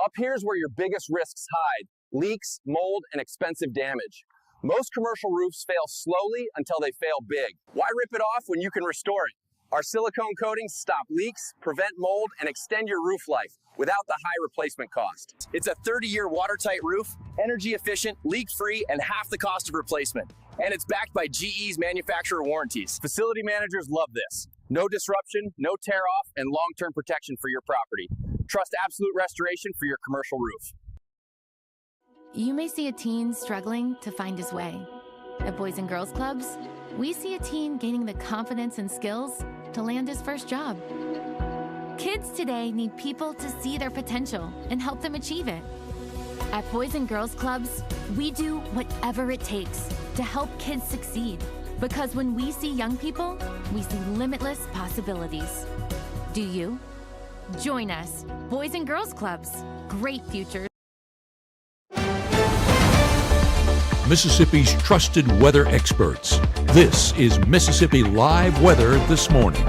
Up here's where your biggest risks hide: leaks, mold, and expensive damage. Most commercial roofs fail slowly until they fail big. Why rip it off when you can restore it? Our silicone coatings stop leaks, prevent mold, and extend your roof life without the high replacement cost. It's a 30-year watertight roof, energy efficient, leak-free, and half the cost of replacement. And it's backed by GE's manufacturer warranties. Facility managers love this. No disruption, no tear off, and long-term protection for your property. Trust Absolute Restoration for your commercial roof. You may see a teen struggling to find his way. At Boys and Girls Clubs, we see a teen gaining the confidence and skills to land his first job. Kids today need people to see their potential and help them achieve it. At Boys and Girls Clubs, we do whatever it takes to help kids succeed. Because when we see young people, we see limitless possibilities. Do you? Join us, Boys and Girls Clubs. Great futures. Mississippi's trusted weather experts. This is Mississippi Live Weather This Morning.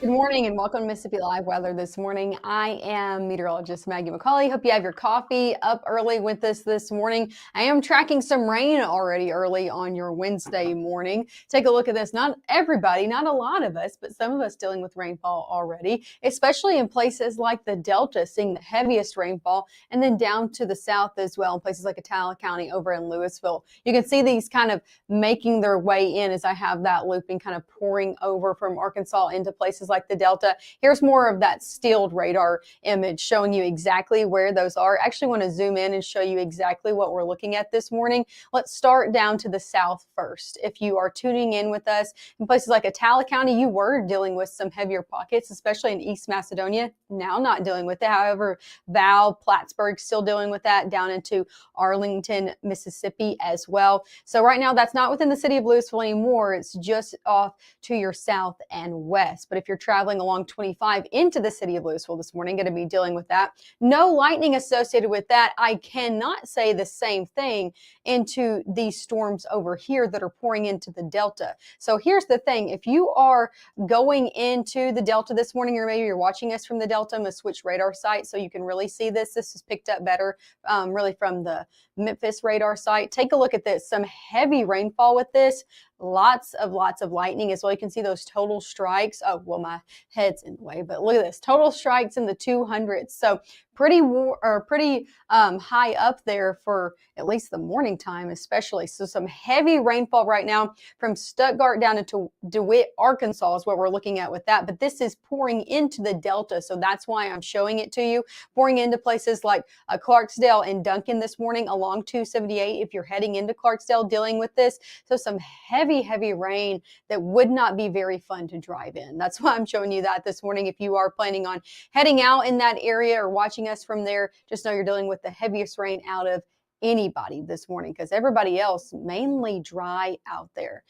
Good morning and welcome to Mississippi Live Weather This Morning. I am meteorologist Maggie McCauley. Hope you have your coffee up early with us this morning. I am tracking some rain already early on your Wednesday morning. Take a look at this. Not everybody, not a lot of us, but some of us dealing with rainfall already, especially in places like the Delta, seeing the heaviest rainfall, and then down to the south as well, in places like Attala County over in Louisville. You can see these kind of making their way in as I have that looping kind of pouring over from Arkansas into places like the Delta. Here's more of that stilled radar image showing you exactly where those are. I actually want to zoom in and show you exactly what we're looking at this morning. Let's start down to the south first. If you are tuning in with us in places like Attala County, you were dealing with some heavier pockets, especially in East Macedonia. Now not dealing with it. However, Val, Plattsburgh still dealing with that, down into Arlington, Mississippi as well. So right now that's not within the city of Louisville anymore. It's just off to your south and west. But if you're traveling along 25 into the city of Louisville this morning, going to be dealing with that. No lightning associated with that. I cannot say the same thing into these storms over here that are pouring into the Delta. So here's the thing. If you are going into the Delta this morning, or maybe you're watching us from the Delta, I'm going to switch radar site so you can really see this. This is picked up better really from the Memphis radar site. Take a look at this. Some heavy rainfall with this. Lots of lightning as well. You can see those total strikes. Oh, well, my head's in the way, but look at this. Total strikes in the 200s. So pretty high up there for at least the morning time, especially. So some heavy rainfall right now from Stuttgart down into DeWitt, Arkansas is what we're looking at with that. But this is pouring into the Delta. So that's why I'm showing it to you. Pouring into places like Clarksdale and Duncan this morning along 278 if you're heading into Clarksdale dealing with this. So some heavy rain that would not be very fun to drive in. That's why I'm showing you that this morning. If you are planning on heading out in that area or watching us from there, just know you're dealing with the heaviest rain out of anybody this morning, because everybody else mainly dry out there.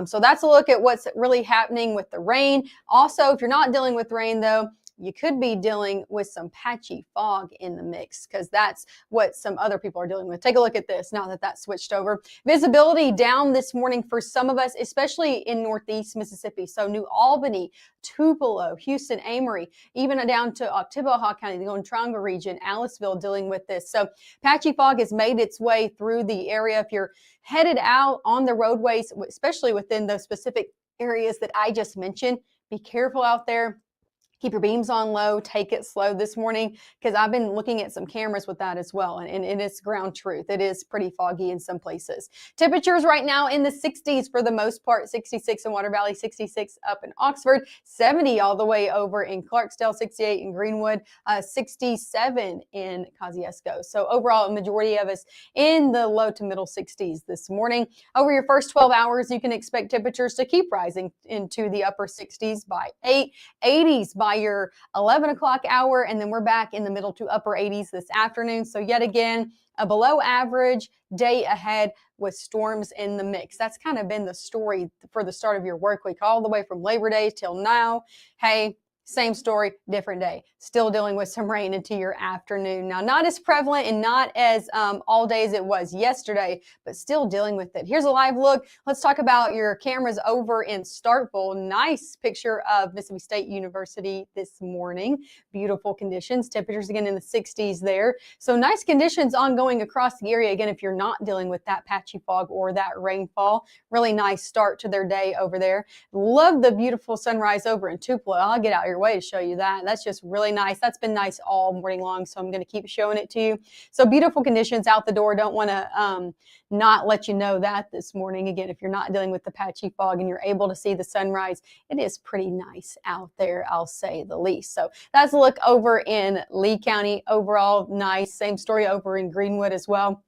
So that's a look at what's really happening with the rain. Also, if you're not dealing with rain though, you could be dealing with some patchy fog in the mix, because that's what some other people are dealing with. Take a look at this now that that's switched over. Visibility down this morning for some of us, especially in Northeast Mississippi. So New Albany, Tupelo, Houston, Amory, even down to Oktibbeha County, the Onondaga region, Aliceville dealing with this. So patchy fog has made its way through the area. If you're headed out on the roadways, especially within those specific areas that I just mentioned, be careful out there. Keep your beams on low, take it slow this morning, because I've been looking at some cameras with that as well, and it's ground truth. It is pretty foggy in some places. Temperatures right now in the 60s for the most part, 66 in Water Valley, 66 up in Oxford, 70 all the way over in Clarksdale, 68 in Greenwood, 67 in Kosciuszko. So overall, a majority of us in the low to middle 60s this morning. Over your first 12 hours, you can expect temperatures to keep rising into the upper 60s by 8, 80s by your 11 o'clock hour, and then we're back in the middle to upper 80s this afternoon. So yet again, a below average day ahead with storms in the mix. That's kind of been the story for the start of your work week, all the way from Labor Day till now. Hey, Same story, different day. Still dealing with some rain into your afternoon. Now, not as prevalent and not as all day as it was yesterday, but still dealing with it. Here's a live look. Let's talk about your cameras over in Starkville. Nice picture of Mississippi State University this morning. Beautiful conditions. Temperatures again in the 60s there. So nice conditions ongoing across the area. Again, if you're not dealing with that patchy fog or that rainfall, really nice start to their day over there. Love the beautiful sunrise over in Tupelo. I'll get out your way to show you that. That's just really nice. That's been nice all morning long, so I'm going to keep showing it to you. So beautiful conditions out the door. Don't want to not let you know that this morning. Again, if you're not dealing with the patchy fog and you're able to see the sunrise, it is pretty nice out there, I'll say the least. So that's a look over in Lee County. Overall, nice. Same story over in Greenwood as well.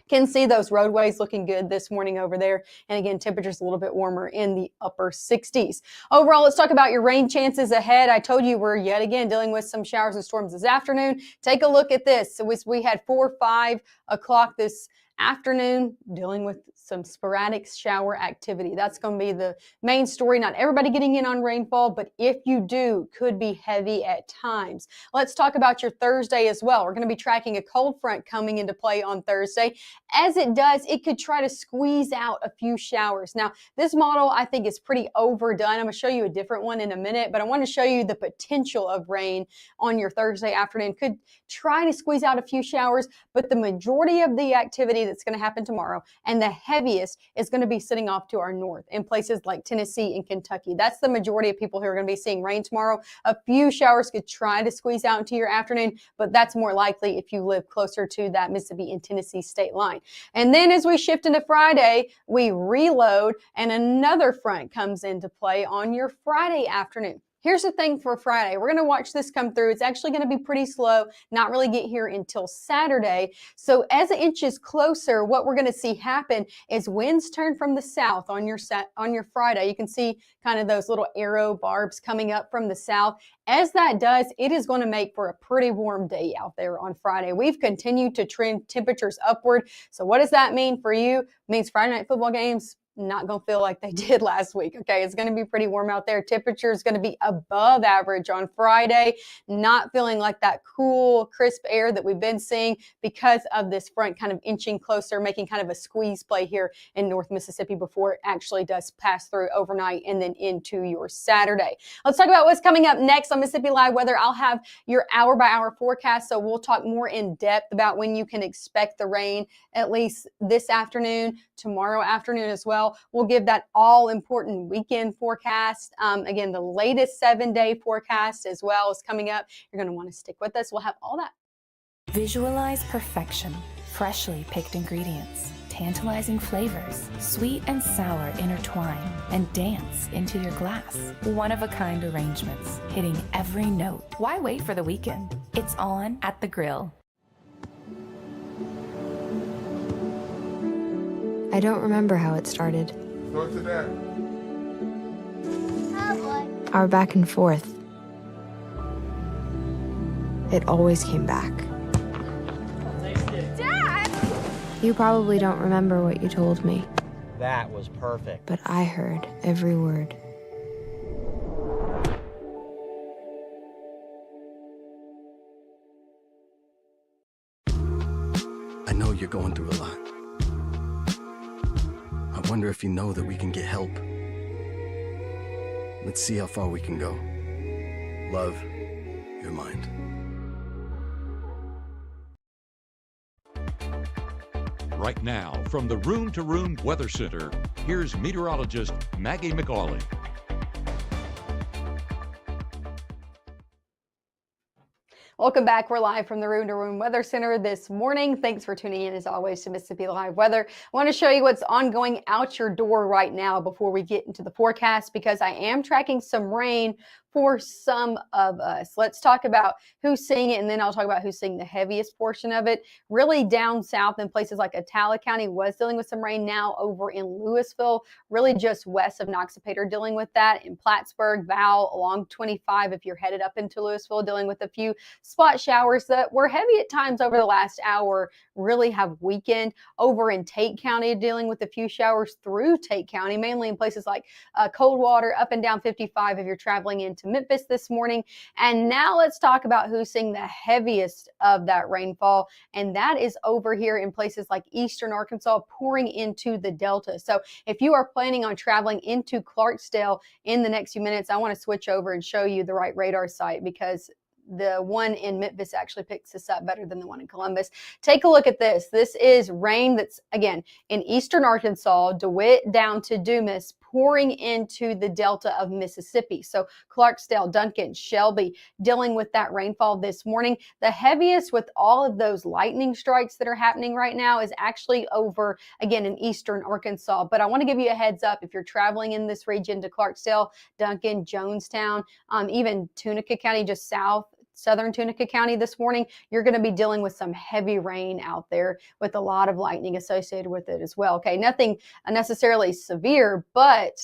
Can see those roadways looking good this morning over there. And again, temperatures a little bit warmer in the upper 60s. Overall, let's talk about your rain chances ahead. I told you we're yet again dealing with some showers and storms this afternoon. Take a look at this. So we had 4 or 5 o'clock this afternoon dealing with some sporadic shower activity. That's going to be the main story. Not everybody getting in on rainfall, but if you do, could be heavy at times. Let's talk about your Thursday as well. We're going to be tracking a cold front coming into play on Thursday. As it does, it could try to squeeze out a few showers. Now, this model I think is pretty overdone. I'm going to show you a different one in a minute, but I want to show you the potential of rain on your Thursday afternoon. Could try to squeeze out a few showers, but the majority of the activity that's going to happen tomorrow and the heaviest is going to be sitting off to our north in places like Tennessee and Kentucky. That's the majority of people who are going to be seeing rain tomorrow. A few showers could try to squeeze out into your afternoon, but that's more likely if you live closer to that Mississippi and Tennessee state line. And then as we shift into Friday, we reload and another front comes into play on your Friday afternoon. Here's the thing for Friday. We're going to watch this come through. It's actually going to be pretty slow, not really get here until Saturday. So as it inches closer, what we're going to see happen is winds turn from the south on your Friday. You can see kind of those little arrow barbs coming up from the south. As that does, it is going to make for a pretty warm day out there on Friday. We've continued to trend temperatures upward. So what does that mean for you? It means Friday night football games not going to feel like they did last week. Okay, it's going to be pretty warm out there. Temperature is going to be above average on Friday, not feeling like that cool, crisp air that we've been seeing because of this front kind of inching closer, making kind of a squeeze play here in North Mississippi before it actually does pass through overnight and then into your Saturday. Let's talk about what's coming up next on Mississippi Live Weather. I'll have your hour-by-hour forecast, so we'll talk more in depth about when you can expect the rain, at least this afternoon, tomorrow afternoon as well. We'll give that all-important weekend forecast. Again, the latest 7-day forecast as well is coming up. You're going to want to stick with us. We'll have all that. Visualize perfection, freshly picked ingredients, tantalizing flavors, sweet and sour intertwine, and dance into your glass. One-of-a-kind arrangements, hitting every note. Why wait for the weekend? It's on at the grill. I don't remember how it started. What's that? Our back and forth. It always came back. Dad! You probably don't remember what you told me, That was perfect. but I heard every word. I know you're going through a lot. I wonder if you know that we can get help. Let's see how far we can go. Love, your mind. Right now, from the Room to Room Weather Center, here's meteorologist Maggie McAuley. Welcome back. We're live from the Room to Room Weather Center this morning. Thanks for tuning in, as always, to Mississippi Live Weather. I want to show you what's ongoing out your door right now before we get into the forecast, because I am tracking some rain for some of us. Let's talk about who's seeing it, and then I'll talk about who's seeing the heaviest portion of it. Really down south in places like Attala County was dealing with some rain. Now over in Louisville, really just west of Noxapater, dealing with that. In Plattsburgh, Val, along 25, if you're headed up into Louisville, dealing with a few spot showers that were heavy at times over the last hour really have weakened. Over in Tate County, dealing with a few showers through Tate County, mainly in places like Coldwater, up and down 55 if you're traveling into Memphis this morning. And now let's talk about who's seeing the heaviest of that rainfall, and that is over here in places like eastern Arkansas, pouring into the Delta. So if you are planning on traveling into Clarksdale in the next few minutes, I want to switch over and show you the right radar site, because the one in Memphis actually picks this up better than the one in Columbus. Take a look at this. This is rain that's, again, in eastern Arkansas, DeWitt down to Dumas, pouring into the Delta of Mississippi. So Clarksdale, Duncan, Shelby, dealing with that rainfall this morning. The heaviest with all of those lightning strikes that are happening right now is actually over, again, in eastern Arkansas. But I want to give you a heads up, if you're traveling in this region to Clarksdale, Duncan, Jonestown, even Tunica County, just south, southern Tunica County this morning, you're going to be dealing with some heavy rain out there with a lot of lightning associated with it as well. Okay, nothing necessarily severe, but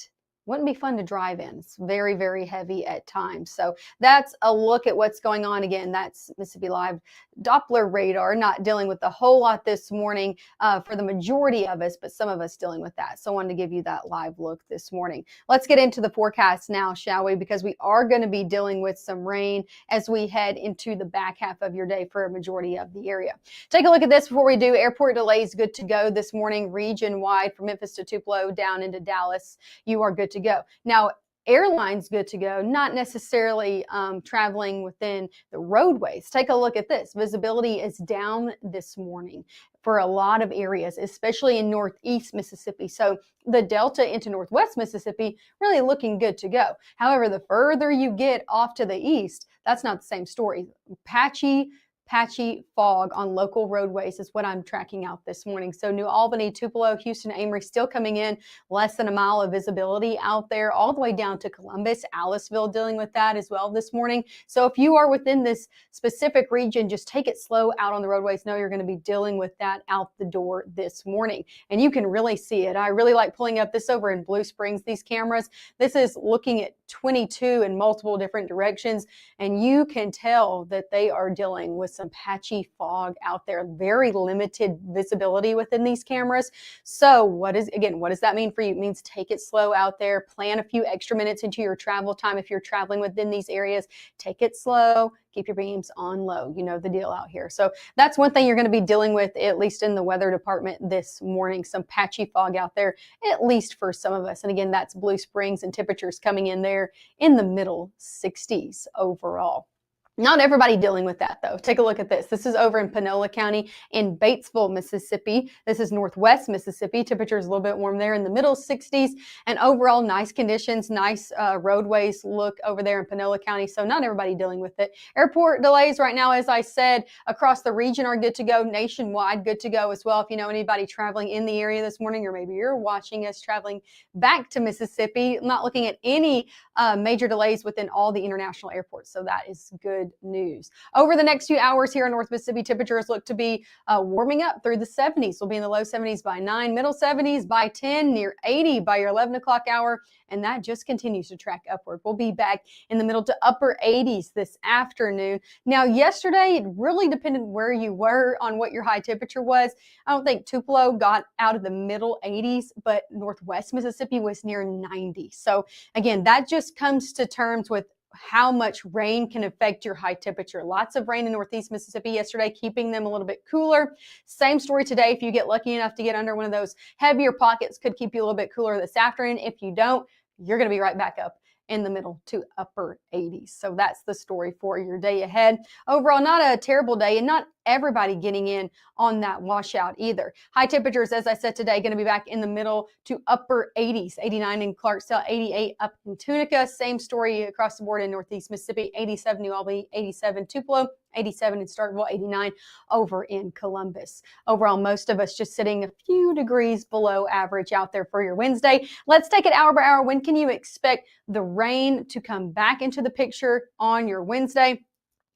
wouldn't be fun to drive in. It's very, very heavy at times. So that's a look at what's going on. Again, that's Mississippi Live Doppler radar, not dealing with a whole lot this morning for the majority of us, but some of us dealing with that. So I wanted to give you that live look this morning. Let's get into the forecast now, shall we? Because we are going to be dealing with some rain as we head into the back half of your day for a majority of the area. Take a look at this before we do. Airport delays good to go this morning, region wide from Memphis to Tupelo down into Dallas. You are good to go. Now, airlines good to go, not necessarily traveling within the roadways. Take a look at this. Visibility is down this morning for a lot of areas, especially in northeast Mississippi. So the Delta into northwest Mississippi really looking good to go. However, the further you get off to the east, that's not the same story. Patchy fog on local roadways is what I'm tracking out this morning. So New Albany, Tupelo, Houston, Amory still coming in, less than a mile of visibility out there, all the way down to Columbus, Aliceville dealing with that as well this morning. So if you are within this specific region, just take it slow out on the roadways. Know you're going to be dealing with that out the door this morning. And you can really see it. I really like pulling up this over in Blue Springs, these cameras. This is looking at 22 in multiple different directions, and you can tell that they are dealing with some patchy fog out there, very limited visibility within these cameras. So what does that mean for you? It means take it slow out there, plan a few extra minutes into your travel time. If you're traveling within these areas, take it slow, keep your beams on low. You know the deal out here. So that's one thing you're going to be dealing with, at least in the weather department this morning, some patchy fog out there, at least for some of us. And again, that's Blue Springs, and temperatures coming in there in the middle 60s overall. Not everybody dealing with that, though. Take a look at this. This is over in Panola County in Batesville, Mississippi. This is northwest Mississippi. Temperatures a little bit warm there in the middle 60s. And overall, nice conditions, nice roadways look over there in Panola County. So not everybody dealing with it. Airport delays right now, as I said, across the region are good to go. Nationwide, good to go as well. If you know anybody traveling in the area this morning, or maybe you're watching us traveling back to Mississippi, I'm not looking at any major delays within all the international airports. So that is good news. Over the next few hours here in North Mississippi, temperatures look to be warming up through the 70s. We'll be in the low 70s by 9, middle 70s by 10, near 80 by your 11 o'clock hour, and that just continues to track upward. We'll be back in the middle to upper 80s this afternoon. Now, yesterday, it really depended where you were on what your high temperature was. I don't think Tupelo got out of the middle 80s, but northwest Mississippi was near 90. So again, that just comes to terms with how much rain can affect your high temperature. Lots of rain in northeast Mississippi yesterday, keeping them a little bit cooler. Same story today. If you get lucky enough to get under one of those heavier pockets, could keep you a little bit cooler this afternoon. If you don't, you're going to be right back up in the middle to upper 80s. So that's the story for your day ahead. Overall, not a terrible day, and not everybody getting in on that washout either. High temperatures, as I said today, going to be back in the middle to upper 80s. 89 in Clarksdale, 88 up in Tunica. Same story across the board in northeast Mississippi. 87 New Albany, 87 Tupelo, 87 in Starkville, 89 over in Columbus. Overall, most of us just sitting a few degrees below average out there for your Wednesday. Let's take it hour by hour. When can you expect the rain to come back into the picture on your Wednesday?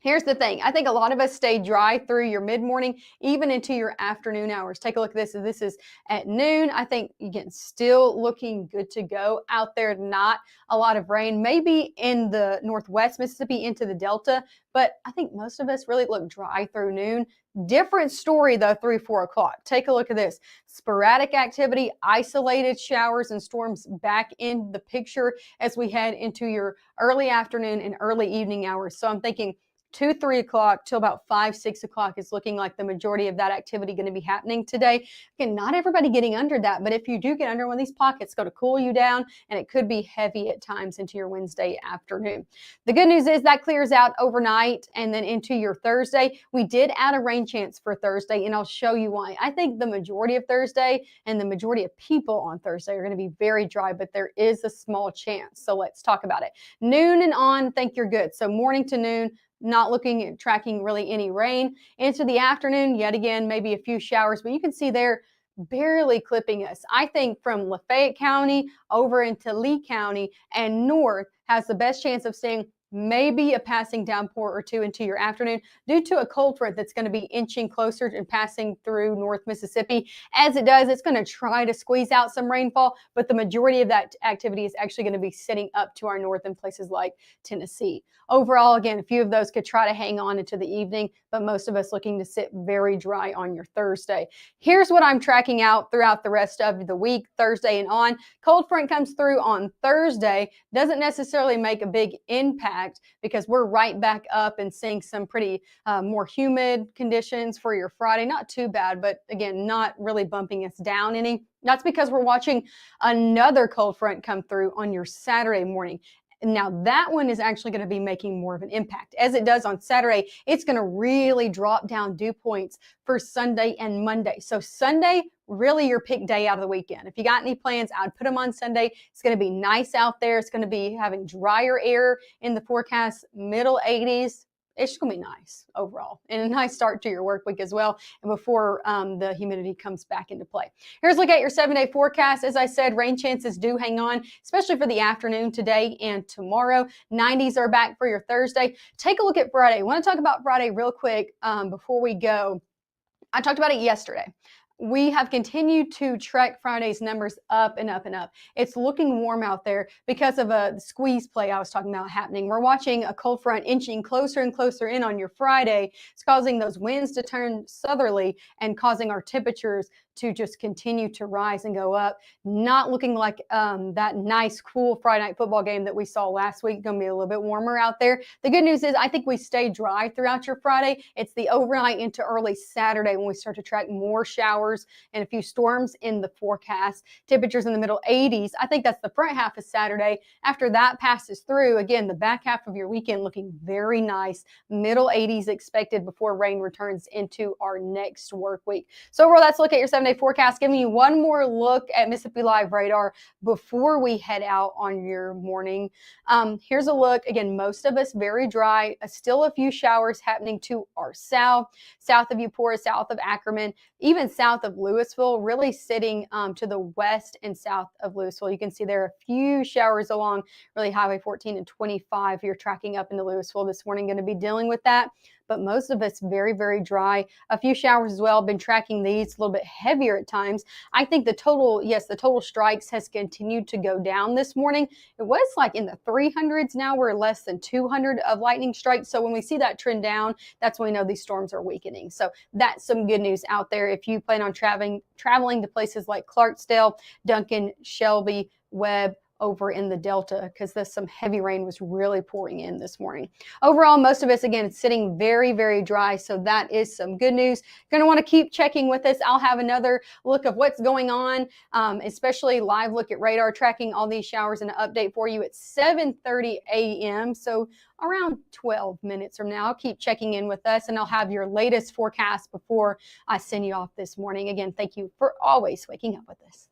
Here's the thing. I think a lot of us stay dry through your mid-morning, even into your afternoon hours. Take a look at this. This is at noon. I think, again, still looking good to go out there. Not a lot of rain, maybe in the northwest Mississippi into the Delta, but I think most of us really look dry through noon. Different story, though, 3, 4 o'clock. Take a look at this. Sporadic activity, isolated showers and storms back in the picture as we head into your early afternoon and early evening hours. So I'm thinking 2, 3 o'clock till about 5, 6 o'clock is looking like the majority of that activity going to be happening today. Again, not everybody getting under that, but if you do get under one of these pockets, it's going to cool you down, and it could be heavy at times into your Wednesday afternoon. The good news is that clears out overnight and then into your Thursday. We did add a rain chance for Thursday, and I'll show you why. I think the majority of Thursday and the majority of people on Thursday are going to be very dry, but there is a small chance. So let's talk about it. Noon and on, think you're good. So morning to noon, not looking at tracking really any rain. Into the afternoon, yet again, maybe a few showers, but you can see they're barely clipping us. I think from Lafayette County over into Lee County and north has the best chance of staying maybe a passing downpour or two into your afternoon due to a cold front that's going to be inching closer and passing through North Mississippi. As it does, it's going to try to squeeze out some rainfall, but the majority of that activity is actually going to be sitting up to our north in places like Tennessee. Overall, again, a few of those could try to hang on into the evening, but most of us looking to sit very dry on your Thursday. Here's what I'm tracking out throughout the rest of the week, Thursday and on. Cold front comes through on Thursday, doesn't necessarily make a big impact because we're right back up and seeing some pretty more humid conditions for your Friday. Not too bad, but again, not really bumping us down any. That's because we're watching another cold front come through on your Saturday morning. Now, that one is actually going to be making more of an impact. As it does on Saturday, it's going to really drop down dew points for Sunday and Monday. So Sunday, really your pick day out of the weekend. If you got any plans, I'd put them on Sunday. It's going to be nice out there. It's going to be having drier air in the forecast, middle 80s. It's going to be nice overall and a nice start to your work week as well, and before the humidity comes back into play. Here's a look at your 7-day forecast. As I said, rain chances do hang on, especially for the afternoon today and tomorrow. 90s are back for your Thursday. Take a look at Friday. I want to talk about Friday real quick before we go. I talked about it yesterday. We have continued to track Friday's numbers up and up and up. It's looking warm out there because of a squeeze play I was talking about happening. We're watching a cold front inching closer and closer in on your Friday. It's causing those winds to turn southerly and causing our temperatures to just continue to rise and go up. Not looking like that nice, cool Friday night football game that we saw last week. Going to be a little bit warmer out there. The good news is I think we stay dry throughout your Friday. It's the overnight into early Saturday when we start to track more showers and a few storms in the forecast. Temperatures in the middle 80s. I think that's the front half of Saturday. After that passes through, again, the back half of your weekend looking very nice. Middle 80s expected before rain returns into our next work week. So overall, let's look at your 7-day forecast, giving you one more look at Mississippi Live radar before we head out on your morning. Here's a look. Again, most of us very dry. Still a few showers happening to our south of Eupora, south of Ackerman, even south of Louisville, really sitting to the west and south of Louisville. You can see there are a few showers along really Highway 14 and 25. You're tracking up into Louisville this morning, going to be dealing with that. But most of it's very, very dry. A few showers as well. Been tracking these a little bit heavier at times. I think the total strikes has continued to go down this morning. It was like in the 300s. Now we're less than 200 of lightning strikes. So when we see that trend down, that's when we know these storms are weakening. So that's some good news out there. If you plan on traveling to places like Clarksdale, Duncan, Shelby, Webb, over in the Delta, because some heavy rain was really pouring in this morning. Overall, most of us, again, it's sitting very, very dry, so that is some good news. You're going to want to keep checking with us. I'll have another look of what's going on, especially live look at radar, tracking all these showers and an update for you at 7:30 a.m., so around 12 minutes from now. Keep checking in with us, and I'll have your latest forecast before I send you off this morning. Again, thank you for always waking up with us.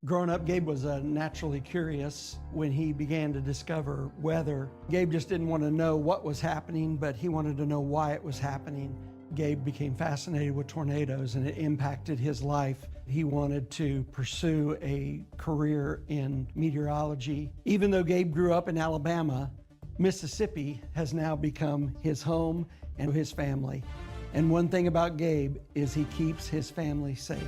Growing up, Gabe was naturally curious. When he began to discover weather, Gabe just didn't want to know what was happening, but he wanted to know why it was happening. Gabe became fascinated with tornadoes, and it impacted his life. He wanted to pursue a career in meteorology. Even though Gabe grew up in Alabama, Mississippi has now become his home and his family. And one thing about Gabe is he keeps his family safe.